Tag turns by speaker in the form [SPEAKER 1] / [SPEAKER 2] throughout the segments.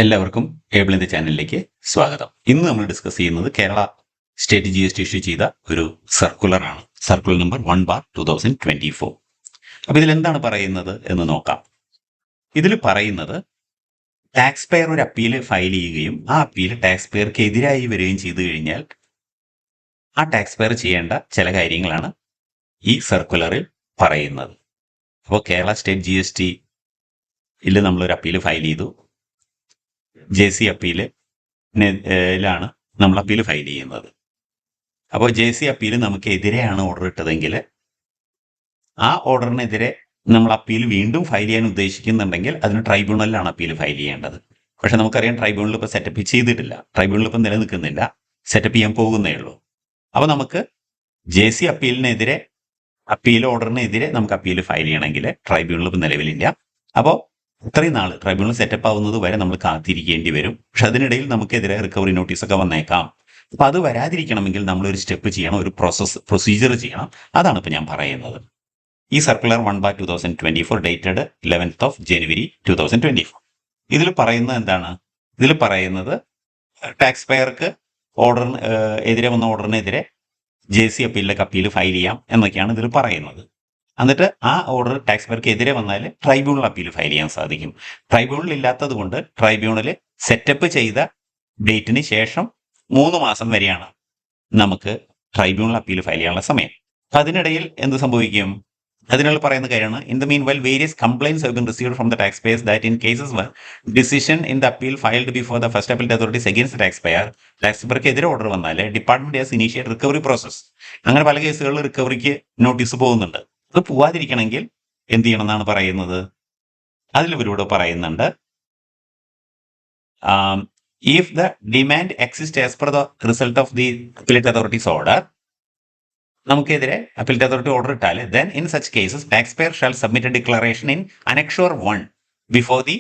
[SPEAKER 1] എല്ലാവർക്കും ഏബിളിന്റെ ചാനലിലേക്ക് സ്വാഗതം. ഇന്ന് നമ്മൾ ഡിസ്കസ് ചെയ്യുന്നത് കേരള സ്റ്റേറ്റ് GST ഇഷ്യൂ ചെയ്ത ഒരു സർക്കുലറാണ്. Circular number 1/2024. അപ്പോൾ ഇതിൽ എന്താണ് പറയുന്നത് എന്ന് നോക്കാം. ഇതിൽ പറയുന്നത് ടാക്സ് പെയർ ഒരു അപ്പീൽ ഫയൽ ചെയ്യുകയും ആ അപ്പീൽ ടാക്സ് പെയർക്ക് എതിരായി വരികയും ചെയ്തു കഴിഞ്ഞാൽ ആ ടാക്സ് പെയർ ചെയ്യേണ്ട ചില കാര്യങ്ങളാണ് ഈ സർക്കുലറിൽ പറയുന്നത്. അപ്പോൾ കേരള സ്റ്റേറ്റ് GSTയിൽ നമ്മളൊരു അപ്പീൽ ഫയൽ ചെയ്തു. JC അപ്പീലാണ് നമ്മൾ അപ്പീൽ ഫയൽ ചെയ്യുന്നത്. അപ്പോൾ JC അപ്പീൽ നമുക്ക് എതിരെയാണ് ഓർഡർ ഇട്ടതെങ്കിൽ ആ ഓർഡറിനെതിരെ നമ്മൾ അപ്പീൽ വീണ്ടും ഫയൽ ചെയ്യാൻ ഉദ്ദേശിക്കുന്നുണ്ടെങ്കിൽ അതിന് ട്രൈബ്യൂണലിലാണ് അപ്പീൽ ഫയൽ ചെയ്യേണ്ടത്. പക്ഷെ നമുക്കറിയാം ട്രൈബ്യൂണൽ ഇപ്പോൾ സെറ്റപ്പ് ചെയ്തിട്ടില്ല, ട്രൈബ്യൂണൽ ഇപ്പം നിലനിൽക്കുന്നില്ല, സെറ്റപ്പ് ചെയ്യാൻ പോകുന്നേ ഉള്ളൂ. അപ്പോൾ നമുക്ക് JC അപ്പീലിനെതിരെ അപ്പീൽ ഓർഡറിനെതിരെ നമുക്ക് അപ്പീൽ ഫയൽ ചെയ്യണമെങ്കിൽ ട്രൈബ്യൂണൽ ഇപ്പം നിലവിലില്ല. അപ്പോൾ ഇത്രയും നാൾ ട്രൈബ്യൂണൽ സെറ്റപ്പ് ആവുന്നത് വരെ നമ്മൾ കാത്തിരിക്കേണ്ടി വരും. പക്ഷെ അതിനിടയിൽ നമുക്കെതിരെ റിക്കവറി നോട്ടീസൊക്കെ വന്നേക്കാം. അപ്പം അത് വരാതിരിക്കണമെങ്കിൽ നമ്മളൊരു സ്റ്റെപ്പ് ചെയ്യണം, ഒരു പ്രൊസീജിയർ ചെയ്യണം. അതാണ് ഇപ്പം ഞാൻ പറയുന്നത്. ഈ സർക്കുലർ 1/2024 ഡേറ്റഡ് 11th January 2024. ഇതിൽ പറയുന്നത് എന്താണ്? ഇതിൽ പറയുന്നത് ടാക്സ് പെയർക്ക് എതിരെ വന്ന ഓർഡറിനെതിരെ JC അപ്പീലിലേക്ക് അപ്പീൽ ഫയൽ ചെയ്യാം എന്നൊക്കെയാണ് ഇതിൽ പറയുന്നത്. എന്നിട്ട് ആ ഓർഡർ ടാക്സ് പെയർക്ക് എതിരെ വന്നാൽ ട്രൈബ്യൂണൽ അപ്പീൽ ഫയൽ ചെയ്യാൻ സാധിക്കും. ട്രൈബ്യൂണൽ ഇല്ലാത്തത് കൊണ്ട് ട്രൈബ്യൂണൽ സെറ്റപ്പ് ചെയ്ത ഡേറ്റിന് ശേഷം 3 മാസം വരെയാണ് നമുക്ക് ട്രൈബ്യൂണൽ അപ്പീൽ ഫയൽ ചെയ്യാനുള്ള സമയം. അതിനിടയിൽ എന്ത് സംഭവിക്കും? അതിനുള്ള പറയുന്ന കാര്യമാണ്, in the meanwhile various complaints have been received from the taxpayers that in cases where decision in the appeal filed before the first appeal authorities against tax പെയർക്ക് എതിരെ ഓർഡർ വന്നാൽ department has initiate recovery process. അങ്ങനെ പല കേസുകളിൽ റിക്കവറിക്ക് notice പോകുന്നുണ്ട്. അത് പോവാതിരിക്കണമെങ്കിൽ എന്ത് ചെയ്യണം എന്നാണ് പറയുന്നത്. അതിൽ ഇവരോട് പറയുന്നുണ്ട്, if the demand exist as per the result of the appellate authorities order, നമുക്കെതിരെ അപ്പീലേറ്റ് അതോറിറ്റി ഓർഡർ ഇട്ടാൽ then in such cases taxpayer shall submit a declaration in annexure 1 before the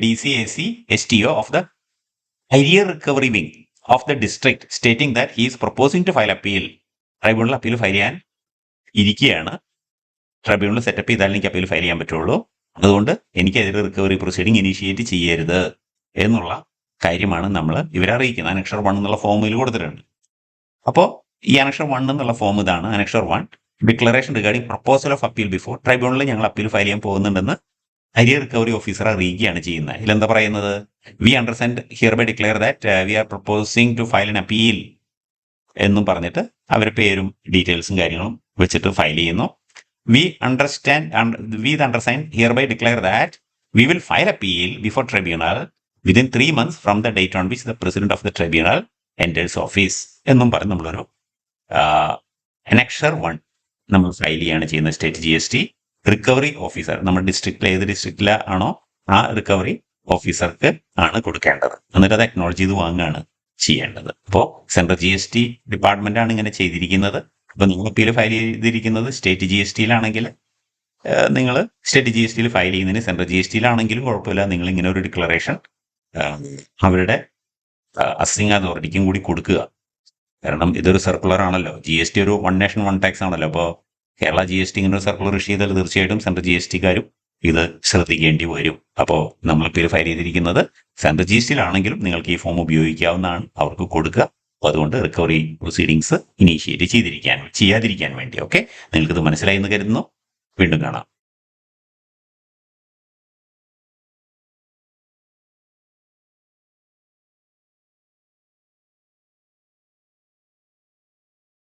[SPEAKER 1] DCAC STO of the arrear recovery wing of the district stating that he is proposing to file appeal. Tribunal appeal file ചെയ്യാൻ ഇരിക്കുകയാണ്. Tribunal setup ചെയ്താൽ എനിക്ക് appeal file ചെയ്യാൻ പറ്റുള്ളൂ. അതുകൊണ്ട് എനിക്കെതിരെ recovery proceeding initiate ചെയ്യരുത് എന്നുള്ള കാര്യമാണ് നമ്മൾ ഇവരെ അറിയിക്കുന്നത്. അനക്ഷർ 1 എന്നുള്ള ഫോമിൽ കൊടുത്തിട്ടുണ്ട്. അപ്പോൾ ഈ അനക്ഷർ 1 എന്നുള്ള ഫോം ഇതാണ്. Annexure 1 declaration regarding proposal of appeal before ട്രൈബ്യൂണലിൽ ഞങ്ങൾ അപ്പീൽ ഫയൽ ചെയ്യാൻ പോകുന്നുണ്ടെന്ന് അരിയർ റിക്കവറി ഓഫീസർ അറിയിക്കുകയാണ് ചെയ്യുന്നത്. ഇതിലെന്താ പറയുന്നത്? We understand hereby declare that we are proposing to file an appeal എന്നും പറഞ്ഞിട്ട് അവരുടെ പേരും ഡീറ്റെയിൽസും കാര്യങ്ങളും വെച്ചിട്ട് ഫയൽ ചെയ്യുന്നു. We understand hereby declare that we will file appeal before tribunal within 3 months from the date on which the president of the tribunal enters office എന്നും പറഞ്ഞ് നമ്മളൊരു അനക്ഷർ 1 നമ്മൾ ഫയൽ ചെയ്യുകയാണ് ചെയ്യുന്നത്. സ്റ്റേറ്റ് GST റിക്കവറി ഓഫീസർ, നമ്മുടെ ഡിസ്ട്രിക്റ്റിൽ ഏത് ഡിസ്ട്രിക്റ്റിലാണോ ആ റിക്കവറി ഓഫീസർക്ക് ആണ് കൊടുക്കേണ്ടത്. എന്നിട്ട് അത് അക്നോളജ് ചെയ്ത് വാങ്ങുകയാണ് ചെയ്യേണ്ടത്. അപ്പോൾ സെൻട്രൽ GST ഡിപ്പാർട്ട്മെന്റ് ആണ് ഇങ്ങനെ ചെയ്തിരിക്കുന്നത്. അപ്പോൾ നിങ്ങൾ അപ്പീൽ ഫയൽ ചെയ്തിരിക്കുന്നത് സ്റ്റേറ്റ് GSTയിലാണെങ്കിൽ നിങ്ങൾ സ്റ്റേറ്റ് GSTയിൽ ഫയൽ ചെയ്യുന്നതിന് സെൻട്രൽ GSTയിലാണെങ്കിലും കുഴപ്പമില്ല, നിങ്ങൾ ഇങ്ങനെ ഒരു ഡിക്ലറേഷൻ അവരുടെ അസിംഗ് അതോറിറ്റിക്കും കൂടി കൊടുക്കുക. കാരണം ഇതൊരു സർക്കുലർ ആണല്ലോ. GST ഒരു 1 നേഷൻ 1 ടാക്സ് ആണല്ലോ. അപ്പോൾ കേരള GST ഇങ്ങനെ ഒരു സർക്കുലർ ഇഷ്യൂ ചെയ്താൽ തീർച്ചയായിട്ടും സെൻട്രൽ GSTക്കാരും ഇത് ശ്രദ്ധിക്കേണ്ടി വരും. അപ്പോൾ നമ്മൾ അപ്പീൽ ഫയൽ ചെയ്തിരിക്കുന്നത് സെൻട്രൽ GSTയിലാണെങ്കിലും നിങ്ങൾക്ക് ഈ ഫോം ഉപയോഗിക്കാവുന്നതാണ്, അവർക്ക് കൊടുക്കുക. അപ്പോൾ അതുകൊണ്ട് റിക്കവറി പ്രൊസീഡിങ്സ് ഇനീഷ്യേറ്റ് ചെയ്യാതിരിക്കാൻ വേണ്ടി. ഓക്കെ, നിങ്ങൾക്കിത് മനസ്സിലായി എന്ന് കരുതുന്നു. വീണ്ടും കാണാം.